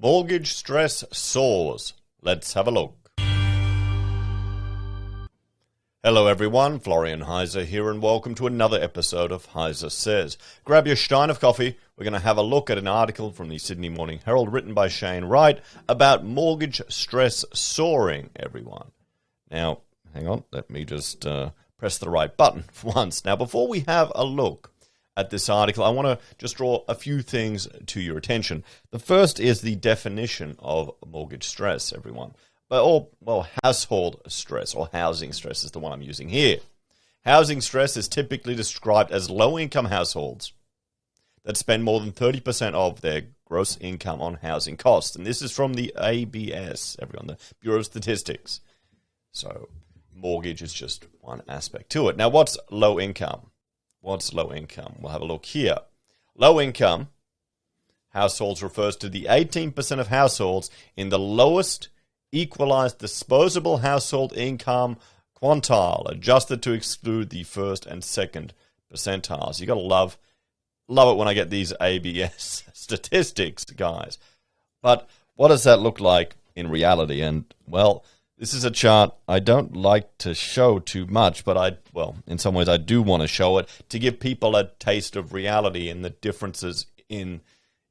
Mortgage stress soars. Let's have a look. Hello everyone, Florian.Heise here, and welcome to another episode of HeiseSays. Grab your stein of coffee. We're going to have a look at an article from the Sydney Morning Herald written by Shane Wright about mortgage stress soaring, everyone. Now, hang on, let me just press the right button for once. Now, before we have a look at this article, I want to just draw a few things to your attention. The first is the definition of mortgage stress, everyone. Household stress or housing stress is the one I'm using here. Housing stress is typically described as low-income households that spend more than 30% of their gross income on housing costs. And this is from the ABS, everyone, the Bureau of Statistics. So mortgage is just one aspect to it. Now, what's low income? What's low income? We'll have a look here. Low income households refers to the 18% of households in the lowest equalized disposable household income quintile, adjusted to exclude the first and second percentiles. You got to love it when I get these ABS statistics, guys. But what does that look like in reality? And, well, this is a chart I don't like to show too much, but in some ways I do want to show it to give people a taste of reality and the differences in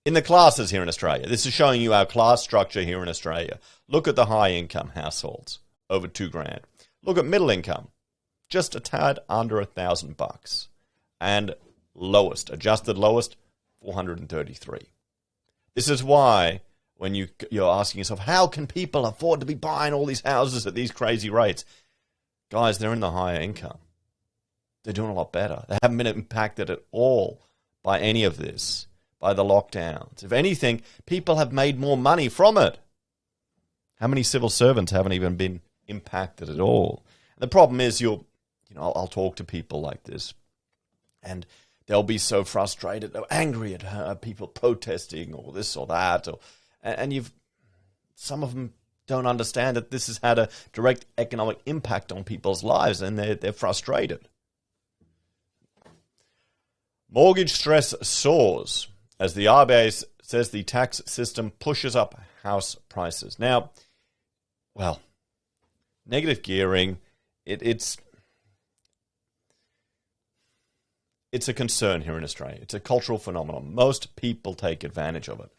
the classes here in Australia. This is showing you our class structure here in Australia. Look at the high-income households, over $2,000. Look at middle income, just a tad under $1,000. And lowest, adjusted lowest, $433. This is why when you're asking yourself, how can people afford to be buying all these houses at these crazy rates? Guys, they're in the higher income. They're doing a lot better. They haven't been impacted at all by any of this, by the lockdowns. If anything, people have made more money from it. How many civil servants haven't even been impacted at all? And the problem is, I'll talk to people like this, and they'll be so frustrated, they're angry at people protesting or this or that, and some of them don't understand that this has had a direct economic impact on people's lives, and they're frustrated. Mortgage stress soars as the RBA says the tax system pushes up house prices. Now, negative gearing, it's a concern here in Australia. It's a cultural phenomenon. Most people take advantage of it.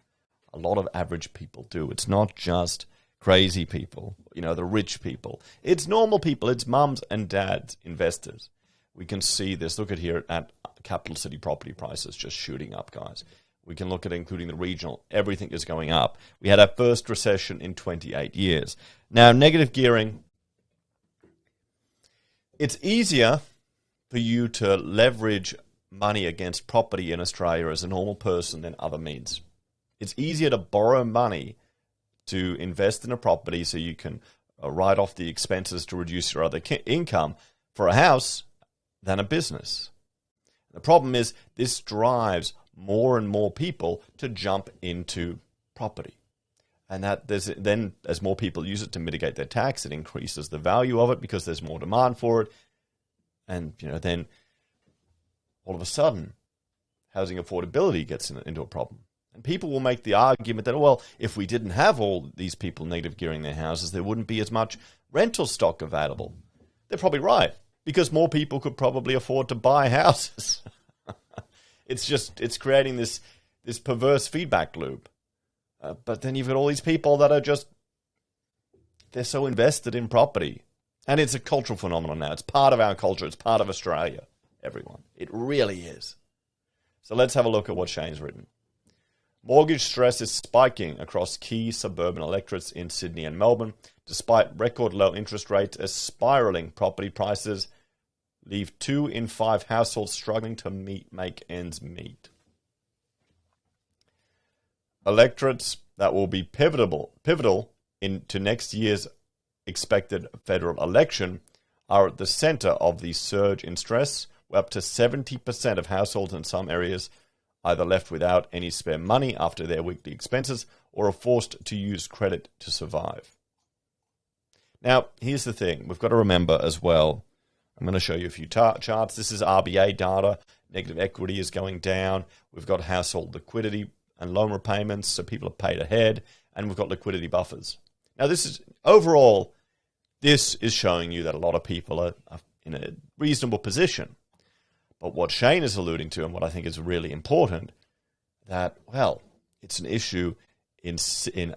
A lot of average people do. It's not just crazy people, the rich people. It's normal people. It's mums and dads, investors. We can see this. Look at here at capital city property prices just shooting up, guys. We can look at including the regional. Everything is going up. We had our first recession in 28 years. Now, negative gearing, it's easier for you to leverage money against property in Australia as a normal person than other means. It's easier to borrow money to invest in a property so you can write off the expenses to reduce your other income for a house than a business. The problem is this drives more and more people to jump into property. And then as more people use it to mitigate their tax, it increases the value of it because there's more demand for it. And then all of a sudden, housing affordability gets into a problem. And people will make the argument that, if we didn't have all these people negative gearing their houses, there wouldn't be as much rental stock available. They're probably right, because more people could probably afford to buy houses. It's creating this perverse feedback loop. But then you've got all these people that are they're so invested in property. And it's a cultural phenomenon now. It's part of our culture. It's part of Australia, everyone. It really is. So let's have a look at what Shane's written. Mortgage stress is spiking across key suburban electorates in Sydney and Melbourne, despite record low interest rates as spiralling property prices leave 2 in 5 households struggling to make ends meet. Electorates that will be pivotal into next year's expected federal election are at the center of the surge in stress, where up to 70% of households in some areas either left without any spare money after their weekly expenses or are forced to use credit to survive. Now, here's the thing. We've got to remember as well, I'm going to show you a few charts. This is RBA data. Negative equity is going down. We've got household liquidity and loan repayments, so people are paid ahead, and we've got liquidity buffers. Now, this is overall, this is showing you that a lot of people are in a reasonable position. But what Shane is alluding to, and what I think is really important, that, well, it's an issue in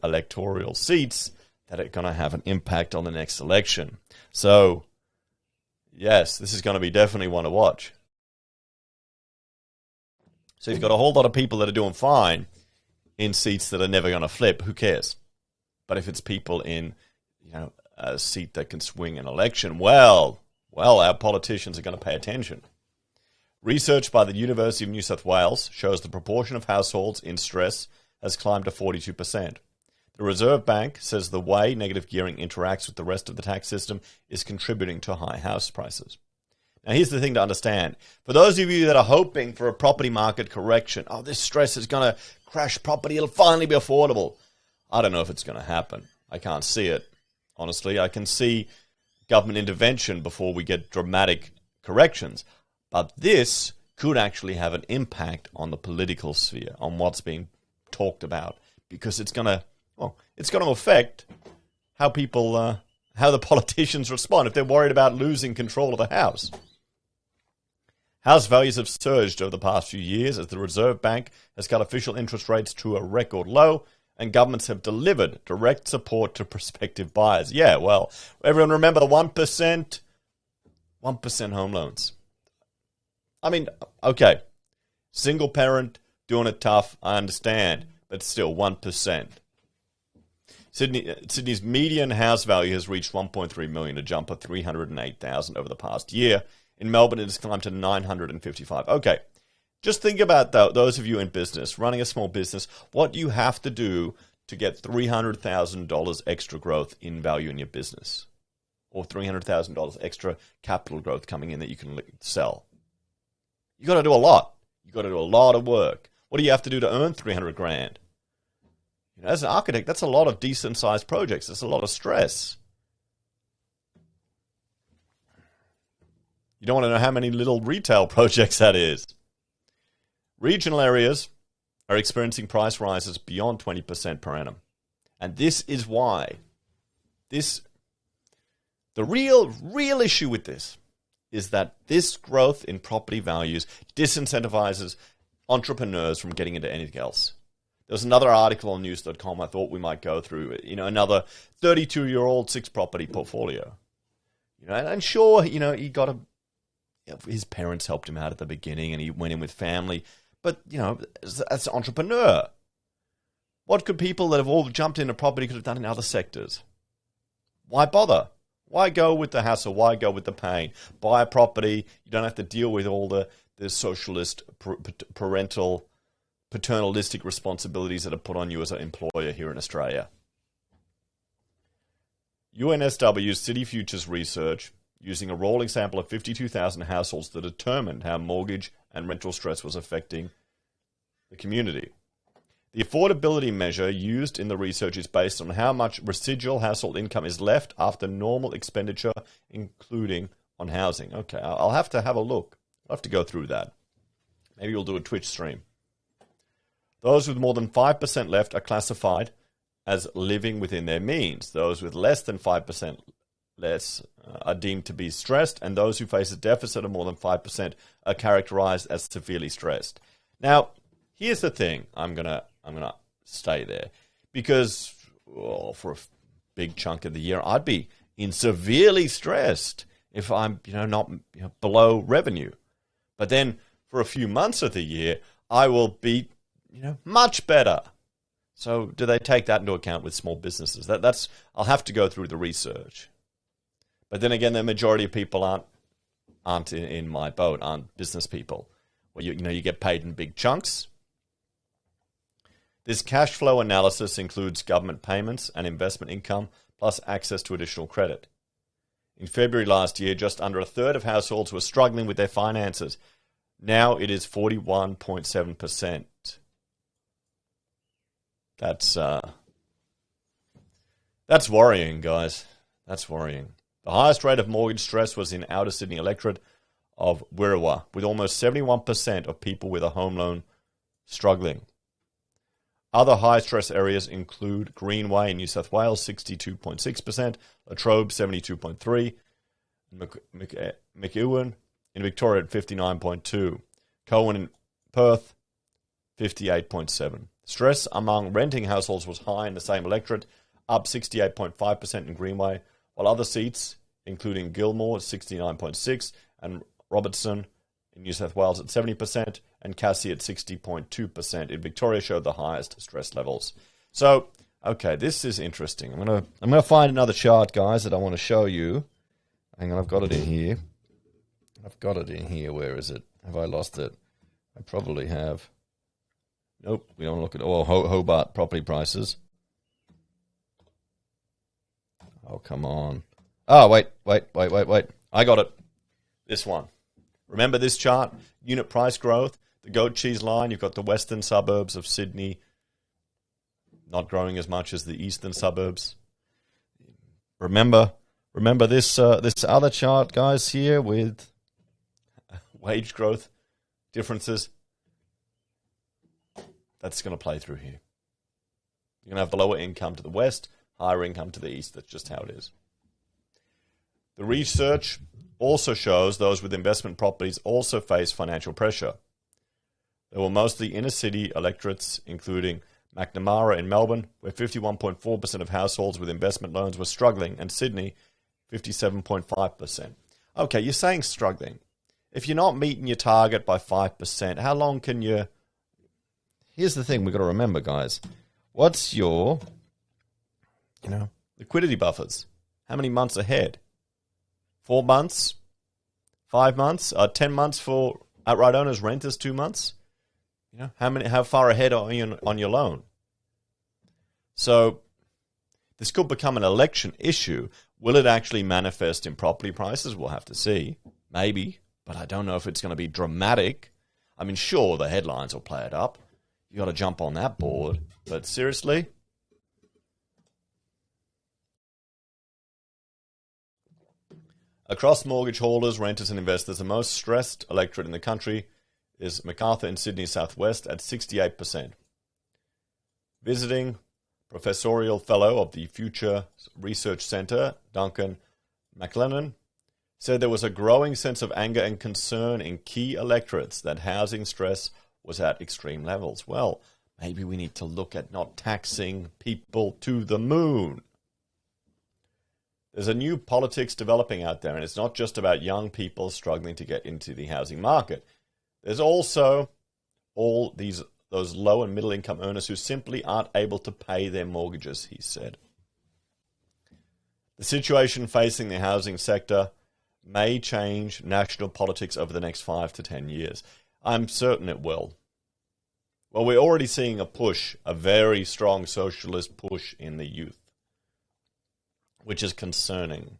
electoral seats that are going to have an impact on the next election. So, yes, this is going to be definitely one to watch. So you've got a whole lot of people that are doing fine in seats that are never going to flip. Who cares? But if it's people in, a seat that can swing an election, well, our politicians are going to pay attention. Research by the University of New South Wales shows the proportion of households in stress has climbed to 42%. The Reserve Bank says the way negative gearing interacts with the rest of the tax system is contributing to high house prices. Now, here's the thing to understand. For those of you that are hoping for a property market correction, this stress is going to crash property, it'll finally be affordable. I don't know if it's going to happen. I can't see it. Honestly, I can see government intervention before we get dramatic corrections. But this could actually have an impact on the political sphere, on what's being talked about, because it's going to affect how people, how the politicians respond if they're worried about losing control of the house. House values have surged over the past few years as the Reserve Bank has cut official interest rates to a record low, and governments have delivered direct support to prospective buyers. Yeah, well, everyone remember the 1% home loans. I mean, okay, single parent doing it tough, I understand, but still 1%. Sydney's median house value has reached 1.3 million, a jump of 308,000 over the past year. In Melbourne, it has climbed to 955. Okay, just think about those of you in business, running a small business, what you have to do to get $300,000 extra growth in value in your business, or $300,000 extra capital growth coming in that you can sell. You got to do a lot. You got to do a lot of work. What do you have to do to earn 300 grand? As an architect, that's a lot of decent-sized projects. That's a lot of stress. You don't want to know how many little retail projects that is. Regional areas are experiencing price rises beyond 20% per annum. And this is why the real issue with this is that this growth in property values disincentivizes entrepreneurs from getting into anything else. There was another article on news.com I thought we might go through, another 32-year-old 6-property portfolio. And sure, he got his parents helped him out at the beginning and he went in with family. But, as an entrepreneur, what could people that have all jumped into property could have done in other sectors? Why bother? Why go with the hassle? Why go with the pain? Buy a property. You don't have to deal with all the socialist, paternalistic responsibilities that are put on you as an employer here in Australia. UNSW's City Futures research, using a rolling sample of 52,000 households, that determined how mortgage and rental stress was affecting the community. The affordability measure used in the research is based on how much residual household income is left after normal expenditure, including on housing. Okay, I'll have to have a look. I'll have to go through that. Maybe we'll do a Twitch stream. Those with more than 5% left are classified as living within their means. Those with less than 5% less are deemed to be stressed, and those who face a deficit of more than 5% are characterized as severely stressed. Now, here's the thing. I'm gonna stay there because for a big chunk of the year, I'd be in severely stressed if I'm not below revenue. But then for a few months of the year, I will be much better. So do they take that into account with small businesses? That's I'll have to go through the research. But then again, the majority of people aren't in my boat, aren't business people. Well, you get paid in big chunks. This cash flow analysis includes government payments and investment income, plus access to additional credit. In February last year, just under a third of households were struggling with their finances. Now it is 41.7%. That's worrying, guys. That's worrying. The highest rate of mortgage stress was in outer Sydney electorate of Wirrawa, with almost 71% of people with a home loan struggling. Other high-stress areas include Greenway in New South Wales, 62.6%, Latrobe, 72.3%, McEwen in Victoria at 59.2%, Cowan in Perth, 58.7%. Stress among renting households was high in the same electorate, up 68.5% in Greenway, while other seats, including Gilmore, 69.6%, and Robertson in New South Wales at 70%, and Cassie at 60.2% in Victoria showed the highest stress levels. So, okay, this is interesting. I'm gonna find another chart, guys, that I want to show you. Hang on, I've got it in here. Where is it? Have I lost it? I probably have. Nope, we don't look at Hobart property prices. Oh, come on. Oh, wait. I got it. This one. Remember this chart? Unit price growth, the goat cheese line. You've got the western suburbs of Sydney not growing as much as the eastern suburbs. Remember this other chart, guys, here with wage growth differences. That's going to play through here. You're going to have the lower income to the west, higher income to the east. That's just how it is. The research also shows those with investment properties also face financial pressure. They were mostly inner-city electorates, including Macnamara in Melbourne, where 51.4% of households with investment loans were struggling, and Sydney, 57.5%. Okay, you're saying struggling. If you're not meeting your target by 5%, how long can you... Here's the thing we've got to remember, guys. What's your, liquidity buffers? How many months ahead? 4 months? 5 months? 10 months for outright owners, renters, 2 months? How far ahead are you on your loan? So this could become an election issue. Will it actually manifest in property prices? We'll have to see. Maybe, but I don't know if it's going to be dramatic. I mean, sure, the headlines will play it up. You got to jump on that board. But seriously? Across mortgage holders, renters and investors, the most stressed electorate in the country is MacArthur in Sydney Southwest at 68%. Visiting professorial fellow of the Future Research Centre, Duncan McLennan, said there was a growing sense of anger and concern in key electorates that housing stress was at extreme levels. Well, maybe we need to look at not taxing people to the moon. There's a new politics developing out there, and it's not just about young people struggling to get into the housing market. There's also those low and middle income earners who simply aren't able to pay their mortgages, he said. The situation facing the housing sector may change national politics over the next 5 to 10 years. I'm certain it will. Well, we're already seeing a very strong socialist push in the youth, which is concerning.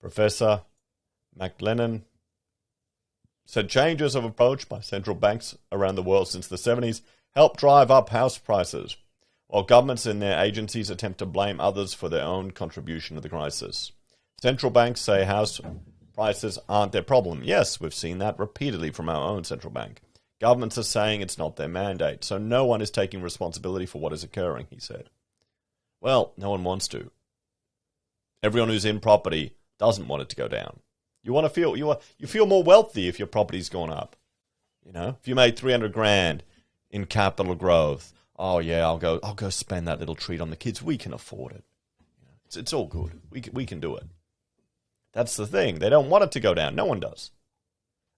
Professor McLennan said changes of approach by central banks around the world since the 70s helped drive up house prices, while governments and their agencies attempt to blame others for their own contribution to the crisis. Central banks say house prices aren't their problem. Yes, we've seen that repeatedly from our own central bank. Governments are saying it's not their mandate, so no one is taking responsibility for what is occurring, he said. Well, no one wants to. Everyone who's in property doesn't want it to go down. You feel more wealthy if your property's gone up. If you made 300 grand in capital growth, oh yeah, I'll go spend that little treat on the kids. We can afford it. It's all good. We can do it. That's the thing. They don't want it to go down. No one does.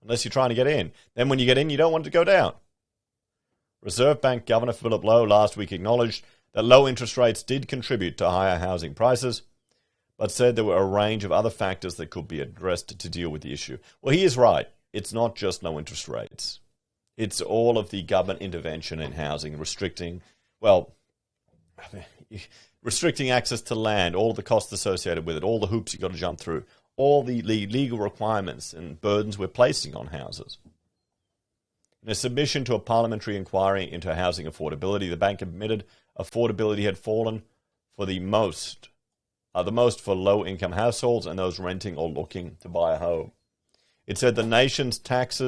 Unless you're trying to get in. Then when you get in, you don't want it to go down. Reserve Bank Governor Philip Lowe last week acknowledged that low interest rates did contribute to higher housing prices, but said there were a range of other factors that could be addressed to deal with the issue. Well, he is right. It's not just low interest rates. It's all of the government intervention in housing, restricting access to land, all the costs associated with it, all the hoops you've got to jump through, all the legal requirements and burdens we're placing on houses. In a submission to a parliamentary inquiry into housing affordability, the bank admitted affordability had fallen for the most for low-income households and those renting or looking to buy a home. It said the nation's tax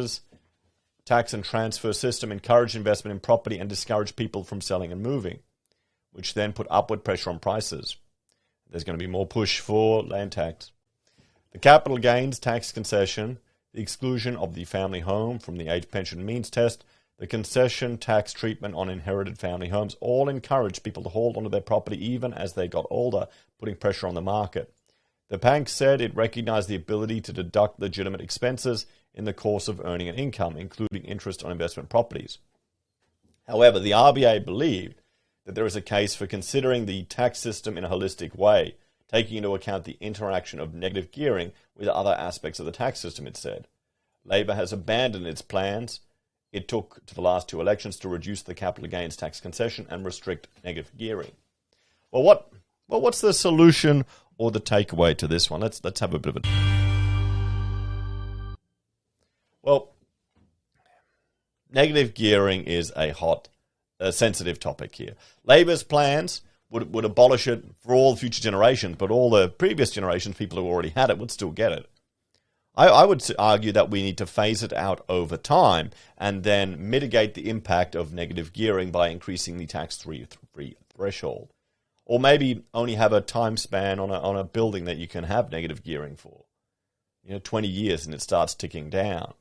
tax and transfer system encouraged investment in property and discouraged people from selling and moving, which then put upward pressure on prices. There's going to be more push for land tax. The capital gains tax concession, the exclusion of the family home from the age pension means test, the concession tax treatment on inherited family homes all encouraged people to hold onto their property even as they got older, putting pressure on the market. The bank said it recognized the ability to deduct legitimate expenses in the course of earning an income, including interest on investment properties. However, the RBA believed that there is a case for considering the tax system in a holistic way, taking into account the interaction of negative gearing with other aspects of the tax system, it said. Labor has abandoned its plans it took to the last two elections to reduce the capital gains tax concession and restrict negative gearing. Well, what's the solution or the takeaway to this one? Let's have a bit of Well, negative gearing is a sensitive topic here. Labor's plans would abolish it for all future generations, but all the previous generations, people who already had it, would still get it. I would argue that we need to phase it out over time and then mitigate the impact of negative gearing by increasing the tax-free threshold. Or maybe only have a time span on a building that you can have negative gearing for. 20 years and it starts ticking down.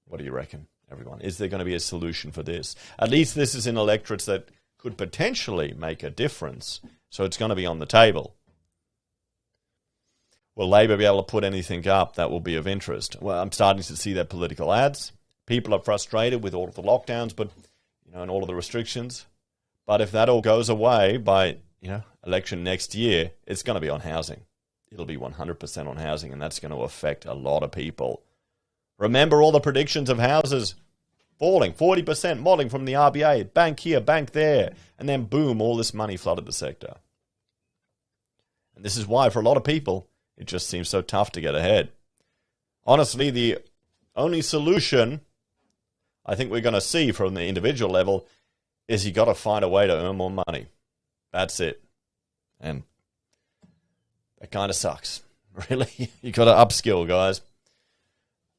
What do you reckon, everyone? Is there going to be a solution for this? At least this is in electorates that could potentially make a difference, so it's going to be on the table. Will Labor be able to put anything up that will be of interest? Well, I'm starting to see their political ads. People are frustrated with all of the lockdowns, but and all of the restrictions. But if that all goes away by election next year, it's going to be on housing. It'll be 100% on housing, and that's going to affect a lot of people. Remember all the predictions of houses falling, 40% modeling from the RBA, bank here, bank there, and then boom, all this money flooded the sector. And this is why, for a lot of people, it just seems so tough to get ahead. Honestly, the only solution I think we're going to see from the individual level is you got to find a way to earn more money. That's it. And that kind of sucks. Really, you got to upskill, guys.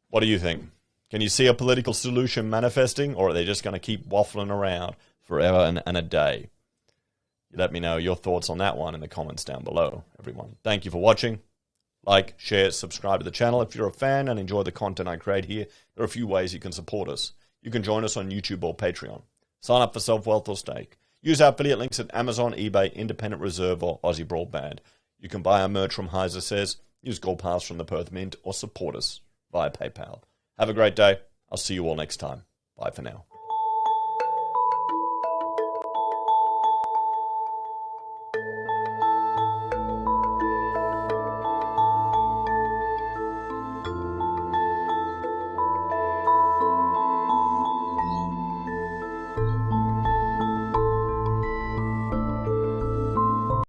What do you think? Can you see a political solution manifesting, or are they just going to keep waffling around forever and a day? Let me know your thoughts on that one in the comments down below, everyone. Thank you for watching. Like, share, subscribe to the channel. If you're a fan and enjoy the content I create here, there are a few ways you can support us. You can join us on YouTube or Patreon. Sign up for SelfWealth or Stake. Use our affiliate links at Amazon, eBay, Independent Reserve, or AussieBroadband. You can buy our merch from HeiseSays, use Gold Pass from the Perth Mint, or support us via PayPal. Have a great day. I'll see you all next time. Bye for now.